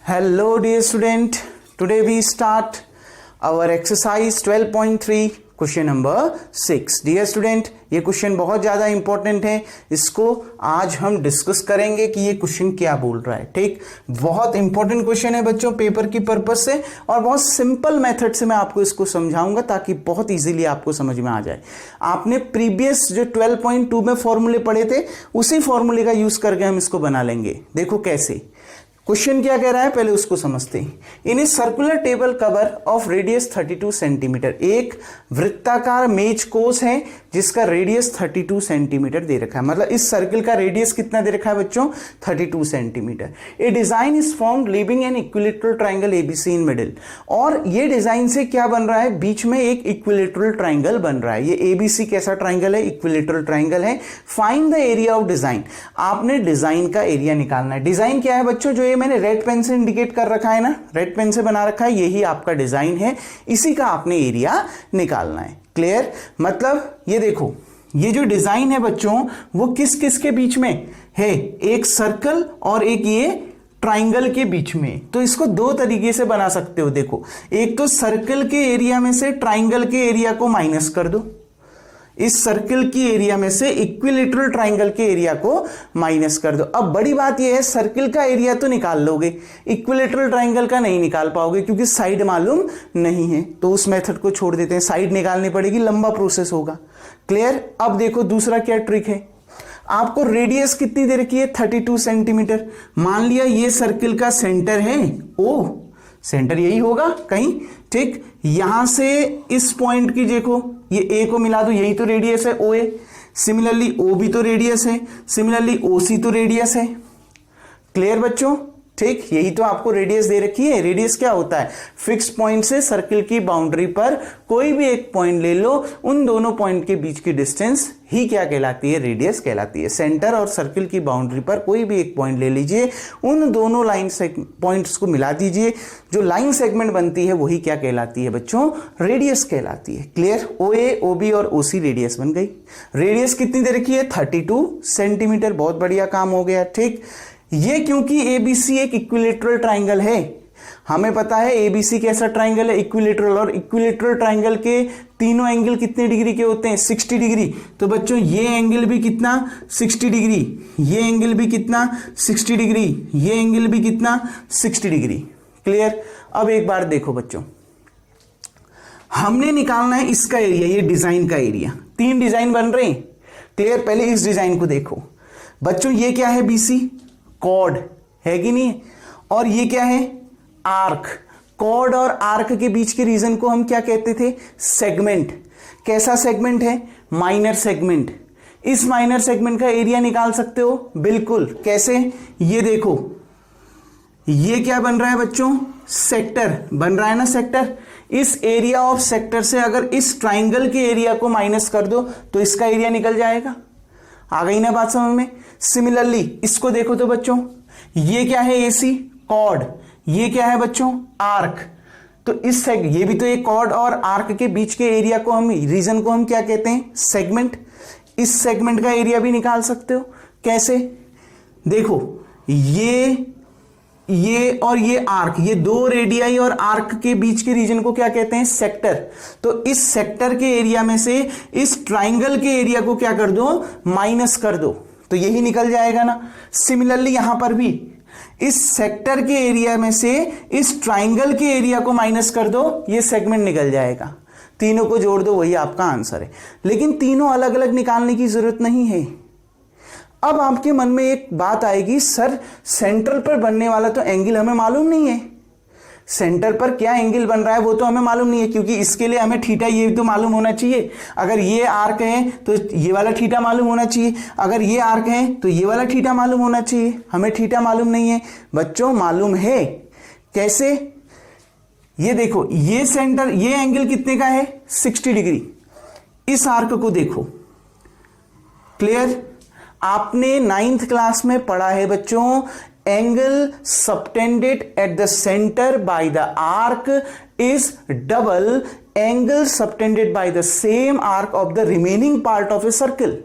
Hello dear student, today we start our exercise 12.3 question number 6। Dear student, ये question बहुत ज़्यादा important है, इसको आज हम डिस्कस करेंगे कि ये क्वेश्चन क्या बोल रहा है। ठीक, बहुत इंपॉर्टेंट क्वेश्चन है बच्चों पेपर की पर्पस से, और बहुत सिंपल मेथड से मैं आपको इसको समझाऊंगा ताकि बहुत इजीली आपको समझ में आ जाए। आपने प्रीवियस जो 12.2 में फॉर्मूले पढ़े थे उसी फॉर्मूले का यूज करके हम इसको बना लेंगे। देखो कैसे, क्वेश्चन क्या कह रहा है पहले उसको समझते हैं। In a circular table cover of radius 32 centimetre, एक वृत्ताकार मेज कोस है जिसका रेडियस 32 सेंटीमीटर दे रखा है। मतलब इस सर्कल का रेडियस कितना दे रखा है बच्चों? 32 centimetre. A design is formed leaving an equilateral triangle ABC in middle, और ये डिजाइन से क्या बन रहा है? बीच में एक इक्विलेटरल ट्राइंगल बन रहा है। ये एबीसी कैसा ट्राइंगल है? इक्विलेटरल ट्राइंगल है। Find the area of design, आपने डिजाइन का एरिया निकालना है। डिजाइन क्या है बच्चों? जो ये मैंने रेड पेन से इंडिकेट कर रखा है ना, रेड पेन से बना रखा है, यही आपका डिजाइन है, इसी का आपने एरिया निकालना है। क्लियर? मतलब ये देखो, ये जो डिजाइन है बच्चों वो किस किस के बीच में है? एक सर्कल और एक ये ट्राइंगल के बीच में। तो इसको दो तरीके से बना सकते हो। देखो, एक तो सर्कल के एरिया में से ट्राइंगल के एरिया को माइनस कर दो, इस सर्कल की एरिया में से इक्विलेटरल ट्राइंगल के एरिया को माइनस कर दो। अब बड़ी बात यह है, सर्कल का एरिया तो निकाल लोगे, इक्विलेटरल ट्राइंगल का नहीं निकाल पाओगे क्योंकि साइड मालूम नहीं है। तो उस मेथड को छोड़ देते हैं, साइड निकालनी पड़ेगी, लंबा प्रोसेस होगा। क्लियर? अब देखो दूसरा क्या ट्रिक है। आपको रेडियस कितनी दे रखी है? 32 सेंटीमीटर। मान लिया ये सर्कल का सेंटर है ओ, सेंटर यही होगा कहीं। ठीक, यहां से इस पॉइंट की देखो, ये ए को मिला दो, यही तो रेडियस है ओ ए। सिमिलरली ओ भी तो रेडियस है, सिमिलरली ओ सी तो रेडियस है। क्लियर बच्चों? ठीक, यही तो आपको रेडियस दे रखी है। रेडियस क्या होता है? फिक्स पॉइंट से सर्कल की बाउंड्री पर कोई भी एक पॉइंट ले लो, उन दोनों पॉइंट के बीच की डिस्टेंस ही क्या कहलाती है? रेडियस कहलाती है। सेंटर और सर्कल की बाउंड्री पर कोई भी एक पॉइंट ले लीजिए, उन दोनों लाइन पॉइंट्स को मिला दीजिए, जो लाइन सेगमेंट बनती है वही क्या कहलाती है बच्चों? रेडियस कहलाती है। क्लियर? ओ ए, ओ बी और ओ सी रेडियस बन गई। रेडियस कितनी दे रखी है? 32 सेंटीमीटर। बहुत बढ़िया काम हो गया। ठीक, ये क्योंकि एबीसी एक इक्विलेटरल ट्राइंगल है, हमें पता है एबीसी कैसा ट्राइंगल है? इक्विलेटरल। और इक्विलेटरल ट्राइंगल के तीनों एंगल कितने डिग्री के होते हैं? 60 डिग्री। तो बच्चों ये एंगल भी कितना? 60 डिग्री। ये एंगल भी कितना? 60 डिग्री। ये एंगल भी कितना? 60 डिग्री। क्लियर? अब एक बार देखो बच्चों, हमने निकालना है इसका एरिया, ये डिजाइन का एरिया। तीन डिजाइन बन रहे हैं। क्लियर? पहले इस डिजाइन को देखो बच्चों, ये क्या है? बीसी कॉर्ड है कि नहीं? और ये क्या है? आर्क। कॉर्ड और आर्क के बीच के रीजन को हम क्या कहते थे? सेगमेंट। कैसा सेगमेंट है? Minor segment. इस माइनर सेगमेंट का एरिया निकाल सकते हो? बिल्कुल। कैसे? ये देखो, ये क्या बन रहा है बच्चों? सेक्टर बन रहा है ना, सेक्टर। इस एरिया ऑफ सेक्टर से अगर इस ट्राइंगल के एरिया को माइनस कर दो तो इसका एरिया निकल जाएगा। आ गई ना बात समझ में? सिमिलरली इसको देखो तो बच्चों, ये क्या है? AC chord. ये क्या है बच्चों? आर्क। तो इस ये भी तो एक कॉर्ड और आर्क के बीच के एरिया को हम, रीजन को हम क्या कहते हैं? सेगमेंट। इस सेगमेंट का एरिया भी निकाल सकते हो। कैसे? देखो, ये और ये आर्क, ये दो रेडियाई और आर्क के बीच के रीजन को क्या कहते हैं? सेक्टर। तो इस सेक्टर के एरिया में से इस ट्राइंगल के एरिया को क्या कर दो? माइनस कर दो, तो यही निकल जाएगा ना। सिमिलरली यहां पर भी इस सेक्टर के एरिया में से इस ट्राइंगल के एरिया को माइनस कर दो, ये सेगमेंट निकल जाएगा। तीनों को जोड़ दो, वही आपका आंसर है। लेकिन तीनों अलग अलग निकालने की जरूरत नहीं है। अब आपके मन में एक बात आएगी, सर सेंटर पर बनने वाला तो एंगल हमें मालूम नहीं है। सेंटर पर क्या एंगल बन रहा है वो तो हमें मालूम नहीं है, क्योंकि इसके लिए हमें थीटा ये तो मालूम होना चाहिए। अगर ये आर्क है तो ये वाला थीटा मालूम होना चाहिए, अगर ये आर्क है तो ये वाला थीटा मालूम होना चाहिए। हमें थीटा मालूम नहीं है बच्चों। मालूम है। कैसे? ये देखो, ये सेंटर, ये एंगल कितने का है? 60 डिग्री। इस आर्क को देखो। क्लियर? आपने 9th क्लास में पढ़ा है बच्चों, angle subtended at the centre by the arc is double angle subtended by the same arc of the remaining part of a circle.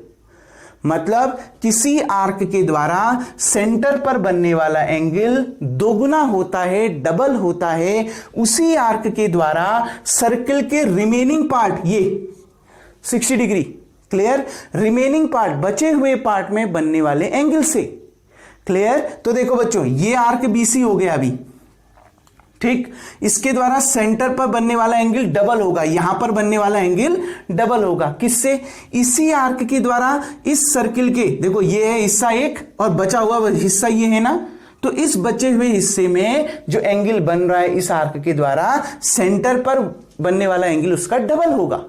मतलब किसी आर्क के द्वारा सेंटर पर बनने वाला एंगल दोगुना होता है, डबल होता है उसी आर्क के द्वारा सर्कल के रिमेनिंग पार्ट, ये 60 डिग्री, क्लियर, रिमेनिंग पार्ट बचे हुए पार्ट में बनने वाले एंगल से, क्लियर। तो देखो बच्चों, ये आर्क बीसी हो गया अभी, ठीक, इसके द्वारा सेंटर पर बनने वाला एंगल डबल होगा, यहां पर बनने वाला एंगल डबल होगा, किससे, इसी आर्क के द्वारा इस सर्किल के, देखो ये है हिस्सा एक और बचा हुआ हिस्सा ये है ना, तो इस बचे हुए हिस्से में जो एंगल बन रहा है इस आर्क के द्वारा सेंटर पर बनने वाला एंगल उसका डबल होगा।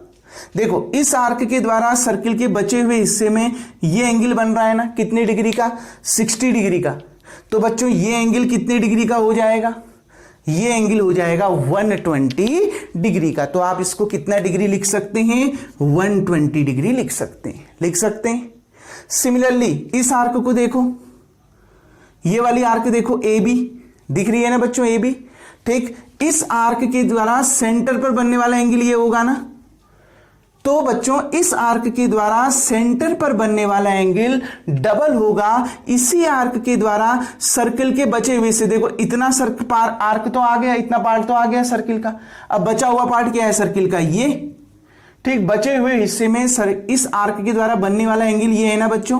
देखो इस आर्क के द्वारा सर्किल के बचे हुए हिस्से में ये एंगल बन रहा है ना, कितने डिग्री का, 60 डिग्री का। तो बच्चों ये एंगल कितने डिग्री का हो जाएगा, ये एंगल हो जाएगा 120 डिग्री का। तो आप इसको कितना डिग्री लिख सकते हैं, 120 डिग्री लिख सकते हैं, लिख सकते हैं। सिमिलरली इस आर्क को देखो, ये वाली आर्क देखो, ए बी दिख रही है ना बच्चों, ए बी, ठीक, इस आर्क के द्वारा सेंटर पर बनने वाला एंगल ये होगा ना, तो बच्चों इस आर्क के द्वारा सेंटर पर बनने वाला एंगल डबल होगा इसी आर्क के द्वारा सर्कल के बचे हुए से। देखो इतना आर्क तो आ गया, इतना पार्ट तो आ गया सर्किल का, अब बचा हुआ पार्ट क्या है सर्किल का, ये, ठीक, बचे हुए हिस्से में इस आर्क के द्वारा बनने वाला एंगल ये है ना बच्चों,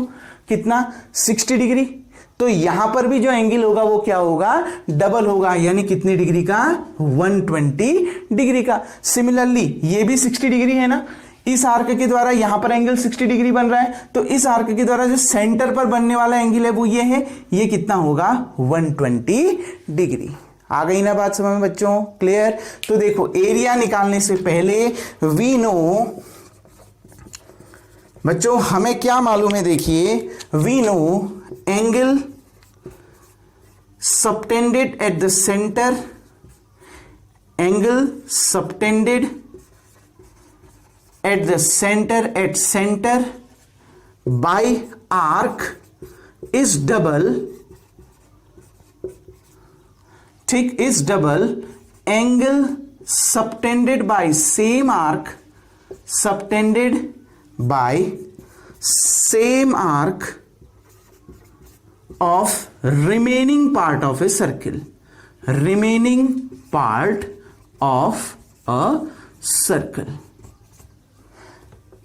कितना, 60 डिग्री। तो यहां पर भी जो एंगल होगा वो क्या होगा, डबल होगा, यानी कितने डिग्री का, 120 डिग्री का। सिमिलरली ये भी 60 डिग्री है ना, इस आर्क के द्वारा यहां पर एंगल 60 डिग्री बन रहा है, तो इस आर्क के द्वारा जो सेंटर पर बनने वाला एंगल है वो ये है, ये कितना होगा, 120 डिग्री। आ गई ना बात समझ में बच्चों, क्लियर। तो देखो एरिया निकालने से पहले वी नो, बच्चों हमें क्या मालूम है, देखिए we know angle subtended at the centre, angle subtended at the center by arc is double, ठीक, is double angle subtended by same arc, subtended by same arc of remaining part of a circle, remaining part of a circle।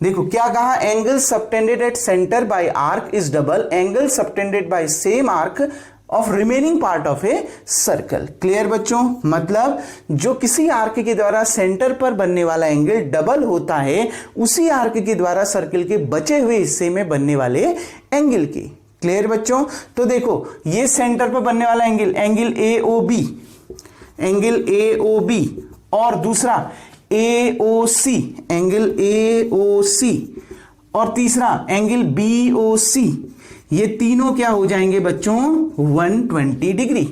देखो क्या कहा, angle subtended at centre by arc is double angle subtended by same arc of remaining part of a circle. Clear बच्चों, मतलब जो किसी arc के द्वारा centre पर बनने वाला एंगल डबल होता है उसी आर्क के द्वारा सर्कल के बचे हुए हिस्से में बनने वाले एंगल की। क्लियर बच्चों, तो देखो ये सेंटर पर बनने वाला angle, angle A O B, angle A O B, और दूसरा AOC, एंगल AOC, और तीसरा एंगल BOC, ये तीनों क्या हो जाएंगे बच्चों, 120 डिग्री,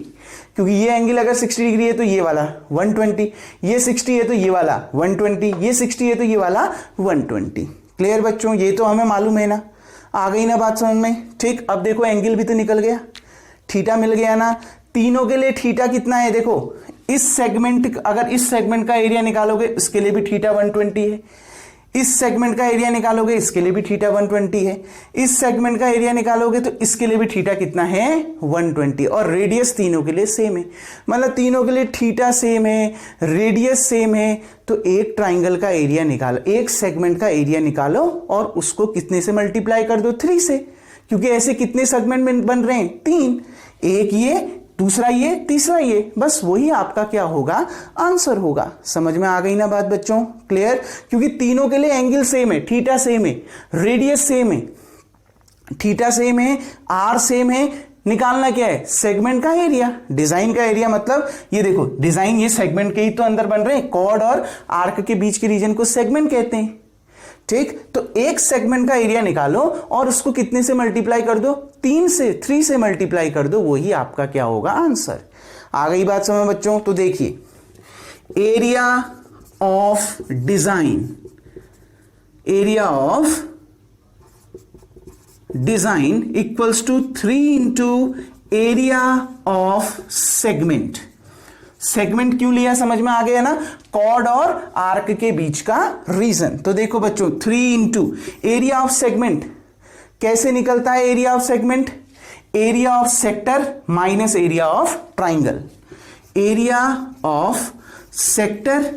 क्योंकि ये एंगल अगर 60 डिग्री है तो ये वाला 120, ये 60 है तो ये वाला 120, ये 60 है तो ये वाला 120। क्लियर बच्चों, ये तो हमें मालूम है ना, आ गई ना बात समझ में, ठीक। अब देखो एंगल भी तो निकल गया, थीटा मिल गया ना, तीनों के लिए थीटा कितना है, देखो इस सेगमेंट, अगर इस सेगमेंट का एरिया निकालोगे इसके लिए भी थीटा 120 है, इस सेगमेंट का एरिया निकालोगे इसके लिए भी थीटा 120 है, इस सेगमेंट का एरिया निकालोगे तो इसके लिए भी थीटा कितना है, 120, और रेडियस तीनों के लिए सेम है, मतलब तीनों के लिए थीटा सेम है, रेडियस सेम है। तो एक ट्राइंगल का एरिया निकालो, एक सेगमेंट का एरिया निकालो और उसको कितने से मल्टीप्लाई कर दो, 3 से, क्योंकि ऐसे कितने सेगमेंट बन रहे हैं, 3, एक ये, दूसरा ये, तीसरा ये, बस वही आपका क्या होगा, आंसर होगा। समझ में आ गई ना बात बच्चों, क्लियर, क्योंकि तीनों के लिए एंगल सेम है, थीटा सेम है, रेडियस सेम है, थीटा सेम है, आर सेम है, निकालना क्या है, सेगमेंट का एरिया, डिजाइन का एरिया, मतलब ये देखो डिजाइन, ये सेगमेंट के ही तो अंदर बन रहे हैं, कॉर्ड और आर्क के बीच के रीजन को सेगमेंट कहते हैं, ठीक। तो एक सेगमेंट का एरिया निकालो और उसको कितने से मल्टीप्लाई कर दो, 3 से मल्टीप्लाई कर दो, वही आपका क्या होगा, आंसर। आ गई बात समझ बच्चों। तो देखिए area of design, area of design equals to 3 into area of segment. Segment क्यों लिया, समझ में आ गया ना, कॉर्ड और आर्क के बीच का रीजन। तो देखो बच्चों 3 इंटू एरिया ऑफ सेगमेंट, कैसे निकलता है area of segment? Area of sector minus area of triangle, area of sector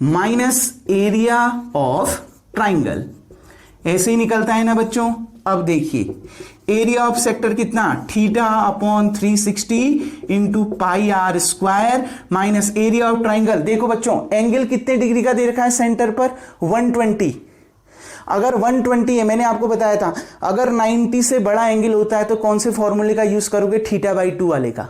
minus area of triangle, ऐसे ही निकलता है ना बच्चों। अब देखिए एरिया ऑफ सेक्टर कितना, theta upon 360 into pi R square minus area of triangle. देखो बच्चों एंगल कितने डिग्री का दे रखा है सेंटर पर, 120। अगर 120 है, मैंने आपको बताया था अगर 90 से बड़ा एंगल होता है तो कौन से फॉर्मूले का यूज करोगे, थीटा बाई 2 वाले का,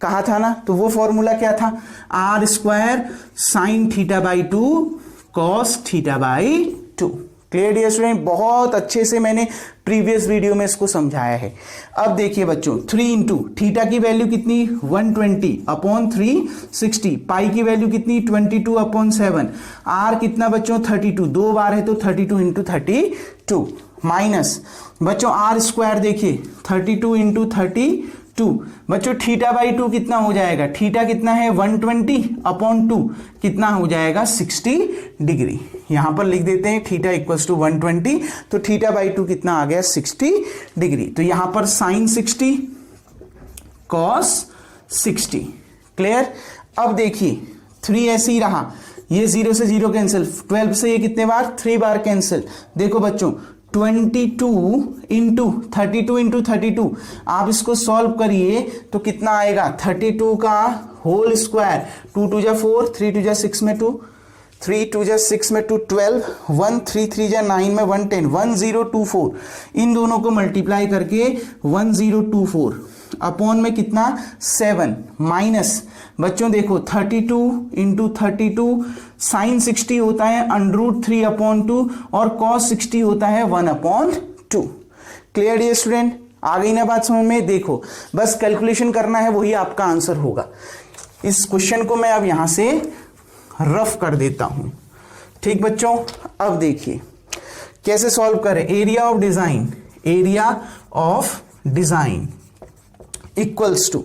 कहा था ना। तो वो फॉर्मूला क्या था, R square sine theta by 2 cos theta by 2। Clear dear student, बहुत अच्छे से मैंने प्रीवियस वीडियो में इसको समझाया है। अब देखिए बच्चों 3 इंटू थीटा की वैल्यू कितनी 120 अपॉन 360, पाई की वैल्यू कितनी 22 अपॉन 7, आर कितना बच्चों 32, 2 बार है तो 32 इंटू 32 माइनस बच्चों आर स्क्वायर देखिए 32 इंटू 32 बच्चों थीटा बाई 2 कितना हो जाएगा, थीटा कितना है 120 अपॉन 2 कितना हो जाएगा 60 डिग्री। यहां पर लिख देते हैं थीटा इक्वल्स टू 120, तो थीटा बाई 2 कितना आ गया 60 डिग्री। तो यहां पर साइन 60 कॉस 60। क्लियर। अब देखिए 3 ऐसे ही रहा, ये 0 से 0 कैंसिल, 12 से ये कितने बार 3 बार कैंसिल। देखो बच्चों 22 इंटू 32 आप इसको सॉल्व करिए तो कितना आएगा 32 का होल स्क्वायर, 2 2 जा 4, 3 2 जा 6 में 2, 3 2 जा 6 में 2 12, 1 3 3 जा 9 में 1 10, 1024। इन दोनों को मल्टीप्लाई करके 1024 अपॉन में कितना 7 माइनस बच्चों देखो 32 इंटू 32 साइन 60 होता है √3 अपॉन 2 और कॉस 60 होता है 1 अपॉन 2। क्लियर डियर स्टूडेंट, आ गई ना बात समझ में। देखो बस कैलकुलेशन करना है, वही आपका आंसर होगा। इस क्वेश्चन को मैं अब यहां से रफ कर देता हूं। ठीक बच्चों, अब देखिए कैसे सॉल्व करें। Area of design, area of design equals to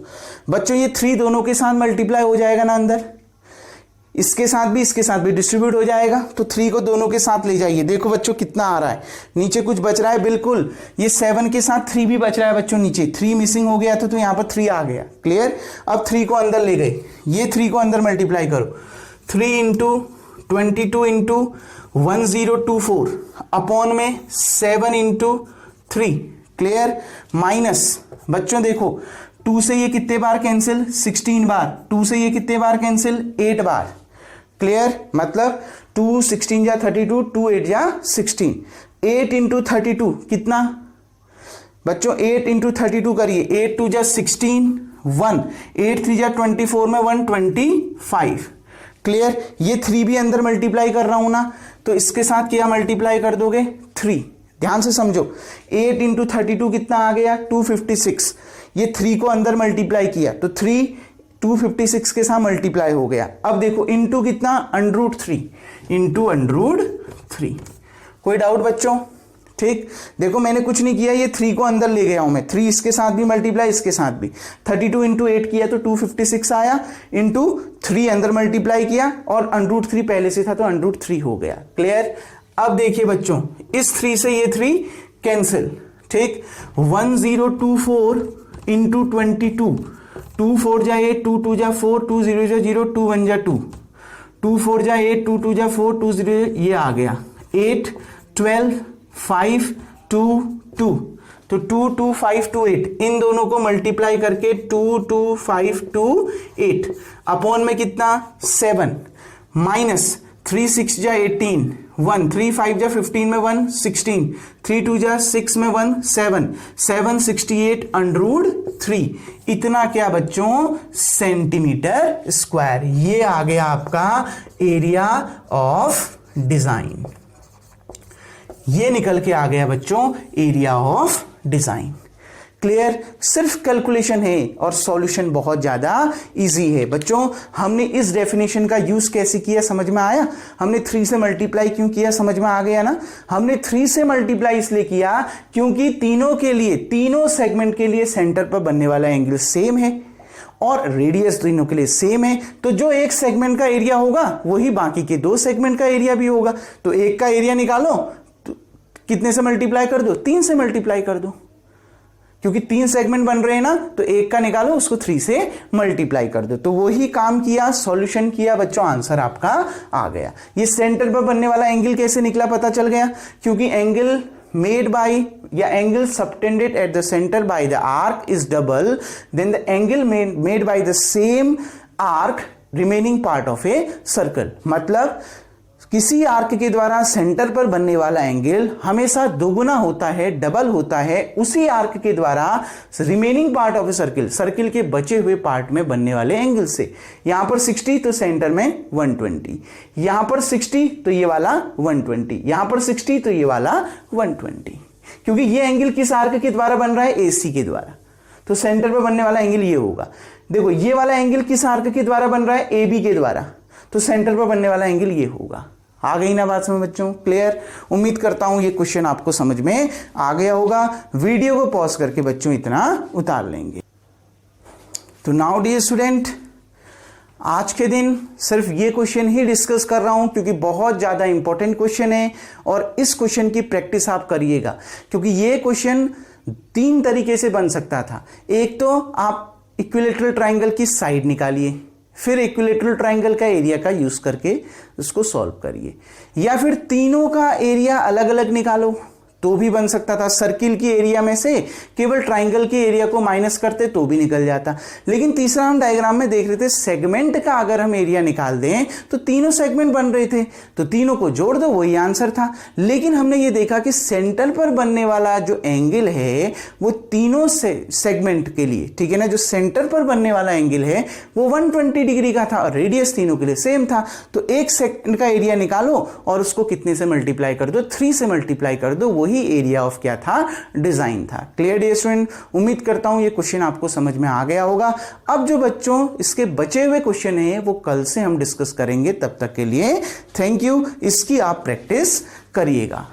बच्चों ये 3 दोनों के साथ मल्टीप्लाई हो जाएगा ना, अंदर इसके साथ भी इसके साथ भी डिस्ट्रीब्यूट हो जाएगा, तो 3 को दोनों के साथ ले जाइए। देखो बच्चों कितना आ रहा है, नीचे कुछ बच रहा है, बिल्कुल ये 7 के साथ 3 भी बच रहा है बच्चों, नीचे 3 मिसिंग हो गया था तो यहां पर 3 आ गया। क्लियर। अब 3 को अंदर ले गए, ये 3 को अंदर मल्टीप्लाई करो, 3 इंटू 22 इंटू 1024 अपॉन में 7 इंटू 3। क्लियर। माइनस बच्चों देखो 2 से ये कितने बार कैंसिल 16 बार, 2 से ये कितने बार कैंसिल 8 बार। क्लियर। मतलब 2 16 जा 32, 2 8 जा 16, 8 इंटू 32 कितना बच्चों 8 इंटू 32 करिए, 8 2 जा 16 1, 8 3 जा 24 में 125। क्लियर। ये 3 भी अंदर मल्टीप्लाई कर रहा हूं ना, तो इसके साथ क्या मल्टीप्लाई कर दोगे 3। ध्यान से समझो 8 इंटू 32 कितना आ गया 256, ये 3 को अंदर मल्टीप्लाई किया तो 3 256 के साथ मल्टीप्लाई हो गया। अब देखो इंटू कितना √3 इंटू √3। कोई डाउट बच्चों? ठीक। देखो मैंने कुछ नहीं किया, ये 3 को अंदर ले गया हूं मैं, 3 इसके साथ भी मल्टीप्लाई इसके साथ भी, 32 इंटू 8 किया तो 256 आया, इंटू 3 अंदर मल्टीप्लाई किया और √3 पहले से था तो √3 हो गया। क्लियर। अब देखिए बच्चों इस 3 से ये 3 कैंसिल। ठीक। 1024 इंटू 22, 2 4 जा 8, 2 2 जा 4, 2 0 जा 0, 2 1 जा 2, 2 4 जा 8, 2 2 जा 4, 2 0 ये आ गया 8 12 5 2 2, तो 2 2 5 2 8 इन दोनों को मल्टीप्लाई करके 2 2 5 2 8 अपॉन में कितना 7 माइनस 3 6 जा 18 1, 3 5 जा 15 में 1 16, 3 2 जा 6 में 1 7, 7 68 √3 इतना क्या बच्चों सेंटीमीटर स्क्वायर। ये आ गया आपका एरिया ऑफ डिजाइन, ये निकल के आ गया बच्चों एरिया ऑफ डिजाइन। क्लियर। सिर्फ कैलकुलेशन है और सॉल्यूशन बहुत ज्यादा इजी है बच्चों। हमने इस डेफिनेशन का यूज कैसे किया समझ में आया, हमने 3 से मल्टीप्लाई क्यों किया समझ में आ गया ना। हमने 3 से मल्टीप्लाई इसलिए किया क्योंकि तीनों के लिए, तीनों सेगमेंट के लिए सेंटर पर बनने वाला एंगल सेम है और रेडियस तीनों के लिए सेम है, तो जो एक सेगमेंट का एरिया होगा वही बाकी के 2 सेगमेंट का एरिया भी होगा। तो एक का एरिया निकालो कितने से मल्टीप्लाई कर दो, 3 से मल्टीप्लाई कर दो, क्योंकि 3 सेगमेंट बन रहे हैं ना, तो 1 का निकालो, उसको 3 से मल्टीप्लाई कर दो। तो वही काम किया, सॉल्यूशन किया बच्चों, आंसर आपका आ गया। ये सेंटर पर बनने वाला एंगल कैसे निकला पता चल गया, क्योंकि एंगल made by या angle subtended at the center by the arc is double, then the angle made by the same arc remaining part of a circle। मतलब किसी आर्क के द्वारा सेंटर पर बनने वाला एंगल हमेशा दोगुना होता है, डबल होता है उसी आर्क के द्वारा remaining part of a circle, circle के बचे हुए पार्ट में बनने वाले एंगल से। यहां पर 60 तो सेंटर में 120, यहां पर 60 तो ये वाला 120, यहां पर 60 तो ये वाला 120, क्योंकि ये एंगल किस आर्क के द्वारा बन रहा है, एसी के द्वारा, तो सेंटर पर बनने वाला एंगल ये होगा। देखो ये वाला एंगल किस आर्क के द्वारा बन रहा है, एबी के द्वारा, तो सेंटर पर बनने वाला एंगल ये होगा। आ गई ना बात समझ बच्चों, क्लियर? उम्मीद करता हूं ये क्वेश्चन आपको समझ में आ गया होगा। वीडियो को पॉज करके बच्चों इतना उतार लेंगे। तो नाउ डियर स्टूडेंट, आज के दिन सिर्फ ये क्वेश्चन ही डिस्कस कर रहा हूं, क्योंकि बहुत ज्यादा इंपॉर्टेंट क्वेश्चन है और इस क्वेश्चन की प्रैक्टिस आप करिएगा, क्योंकि ये क्वेश्चन 3 तरीके से बन सकता था। एक तो आप इक्विलैटरल ट्राइंगल की साइड निकालिए, फिर इक्विलैटरल ट्राइंगल का एरिया का यूज करके उसको सॉल्व करिए, या फिर तीनों का एरिया अलग अलग निकालो तो भी बन सकता था। सर्किल की एरिया में से केवल ट्राइंगल के एरिया को माइनस करते तो भी निकल जाता। लेकिन तीसरा हम डायग्राम में देख रहे थे, सेगमेंट का अगर हम एरिया निकाल दें तो तीनों सेगमेंट बन रहे थे, तो तीनों को जोड़ दो, वही आंसर था। लेकिन हमने ये देखा कि सेंटर पर बनने वाला जो एंगल है वो तीनों सेगमेंट के लिए, ठीक है ना, जो सेंटर पर बनने वाला एंगल है वो 120 डिग्री का था और रेडियस तीनों के लिए सेम था। तो एक सेगमेंट का एरिया निकालो और उसको कितने से मल्टीप्लाई कर दो, 3 से मल्टीप्लाई कर दो, वही एरिया ऑफ क्या था, डिजाइन था। Clear dear student? उम्मीद करता हूं ये क्वेश्चन आपको समझ में आ गया होगा। अब जो बच्चों इसके बचे हुए क्वेश्चन हैं वो कल से हम डिस्कस करेंगे। तब तक के लिए थैंक यू, इसकी आप प्रैक्टिस करिएगा।